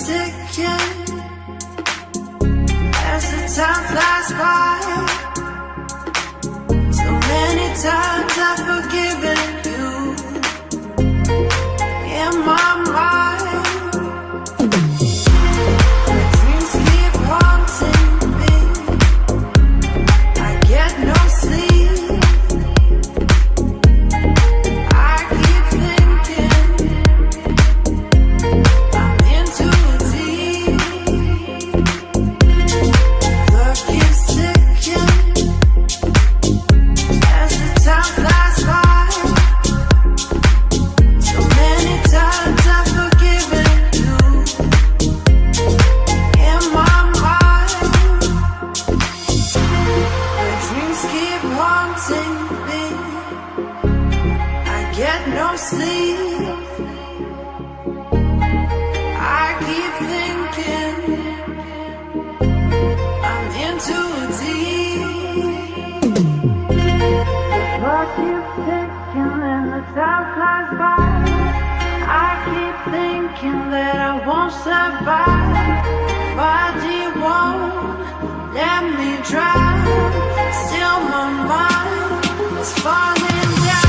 ticking as the time flies by. So many times I've forgiven you in my mind. The dreams keep haunting me. I get no sleep. I keep thinking I'm in too deep. Clock keeps ticking as the time flies by. So many times I've forgiven you in my mind. The dreams keep haunting me. I get no sleep. I keep thinking I'm in too deep. The clock keeps ticking and the time flies by. I keep thinking that I won't survive. Body won't let me drown. Still my mind is falling down.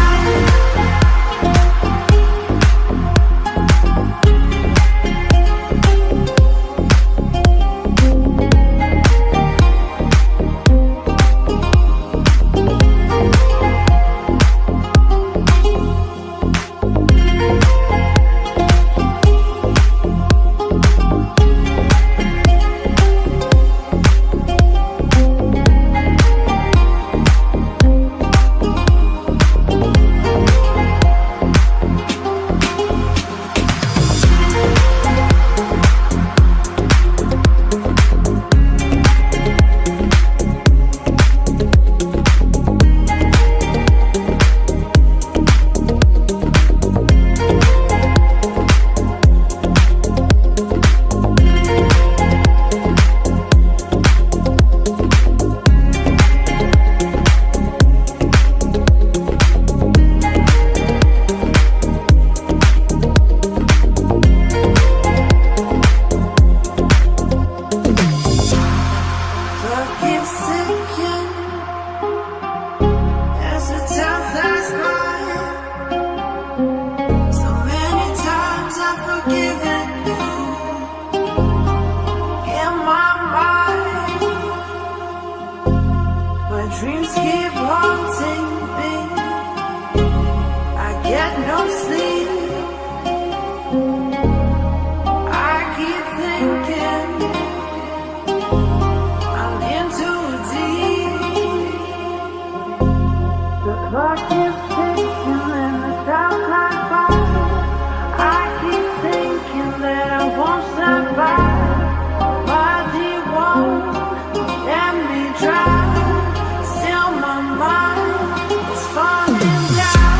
Clock keeps ticking as the time flies by. So many times I've forgiven you in my mind. My dreams keep haunting me. I get no sleep. I keep thinking I'm in too deep. The clock keeps ticking and the time flies by. I keep thinking that I won't survive. Body won't let me drown. Still my mind is falling down.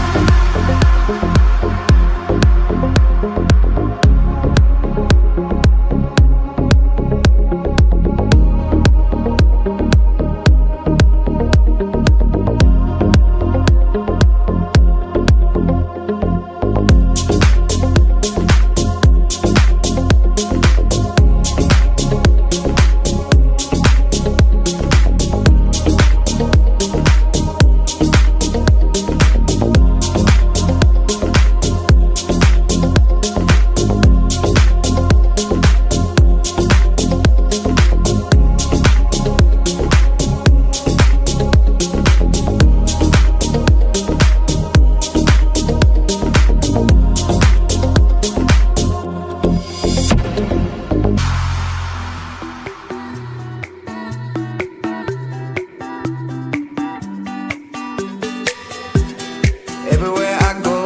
Everywhere I go,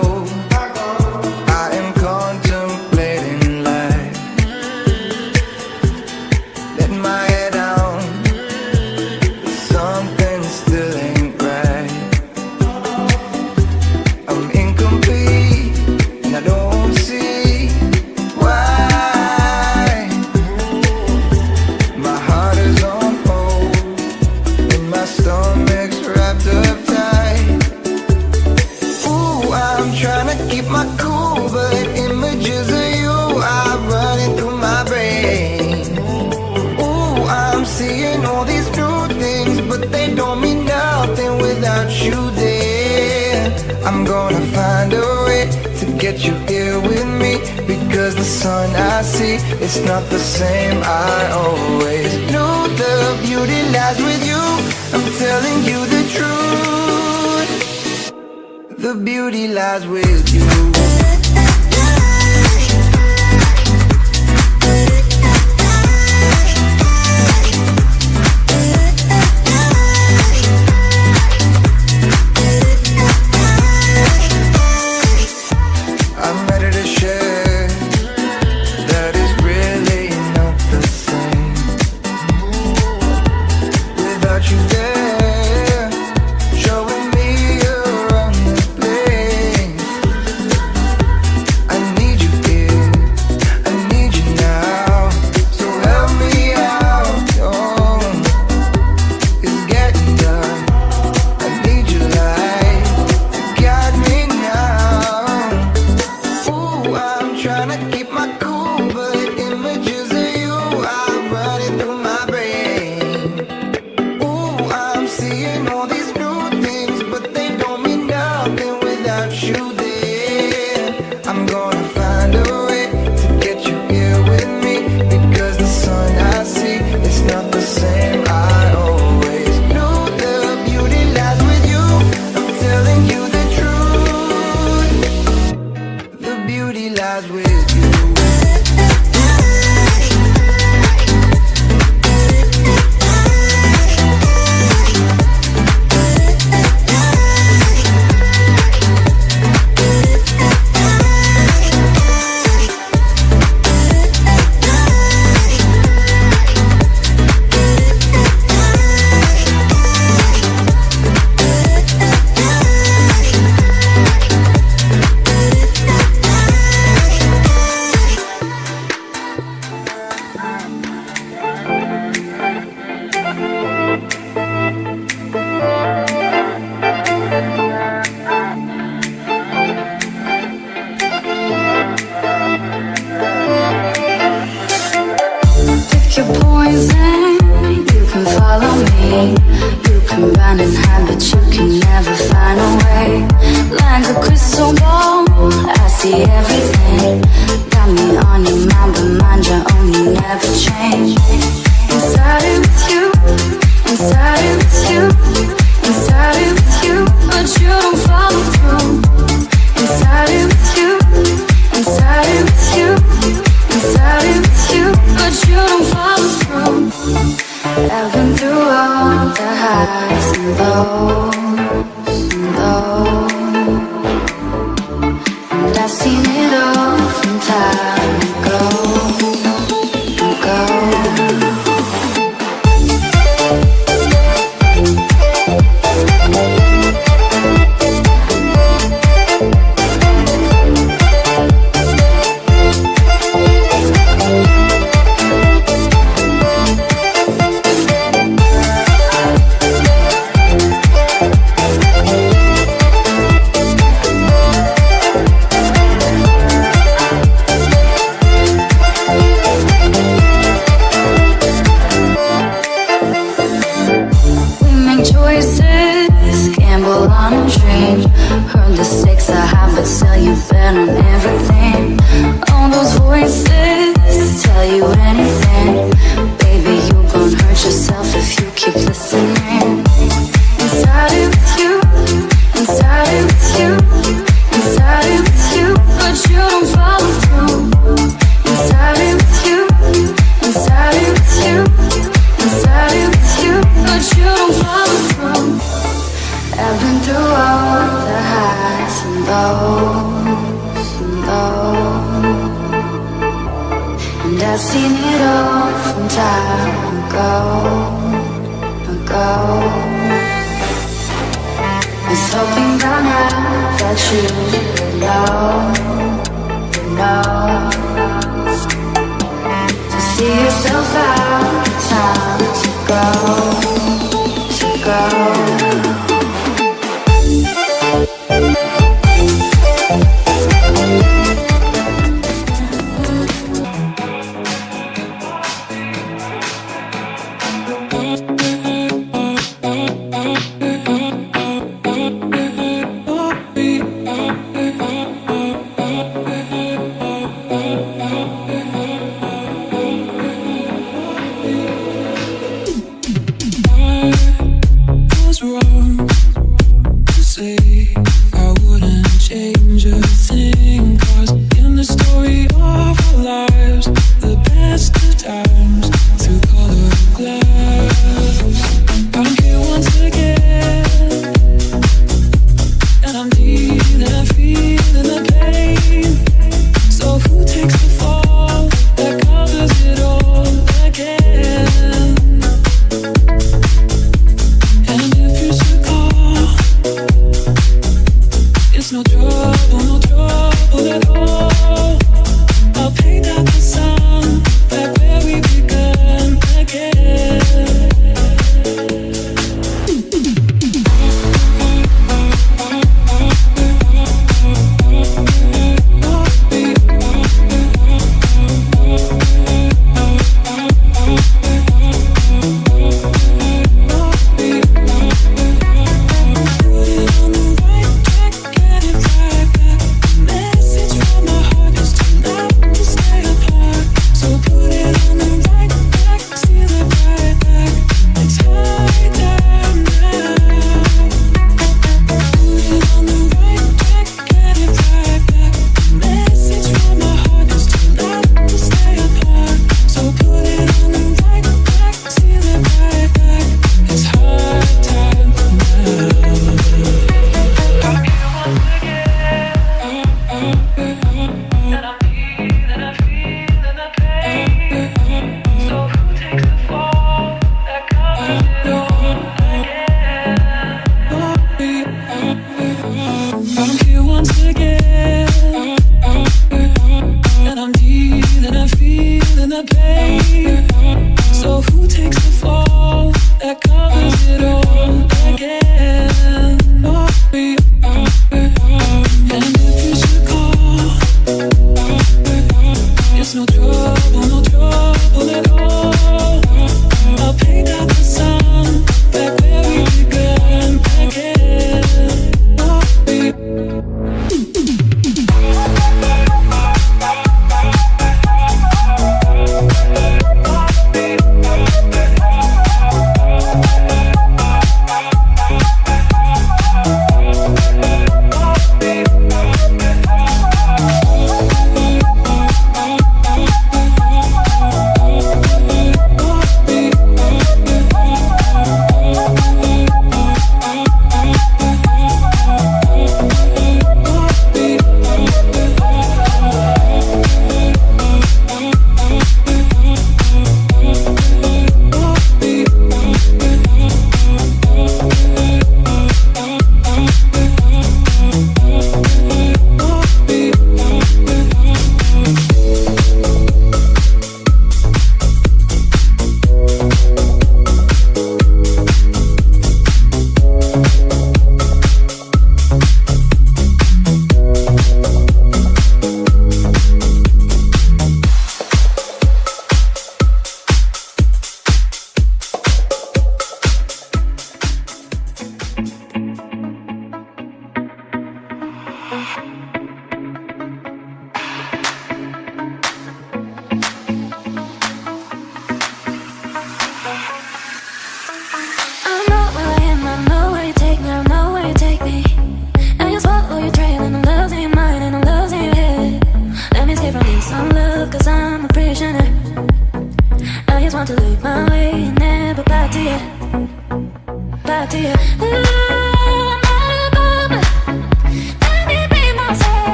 I am contemplating life. Letting my head down, but something still ain't right. I'm incomplete, and I don't see why. My heart is on hold, and my stomach's wrapped up tight. I'm trying to keep my cool, but images of you are running through my brain. they don't mean nothing without you there. I'm gonna find a way to get you here with me, because the sun I see, it's not the same. I always knew the beauty lies with you. I'm telling you the truth. The beauty lies with you.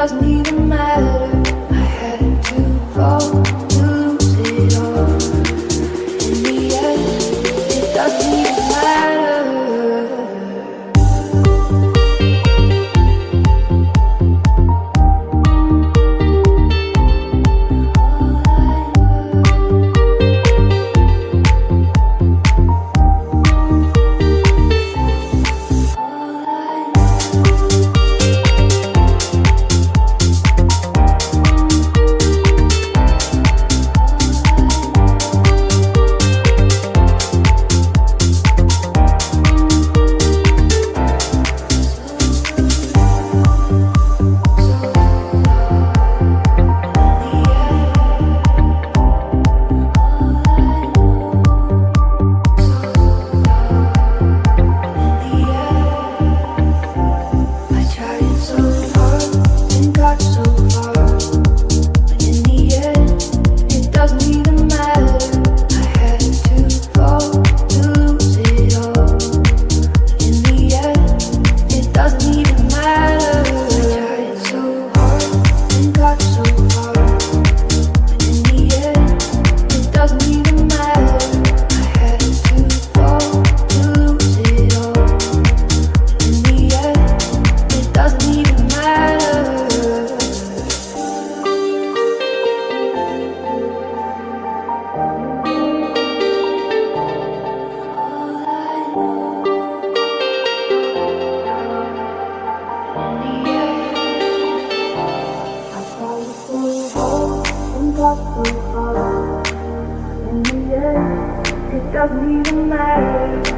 doesn't even matter. I had to fall to lose it all. In the end, it doesn't even matter. In the end, it doesn't even matter.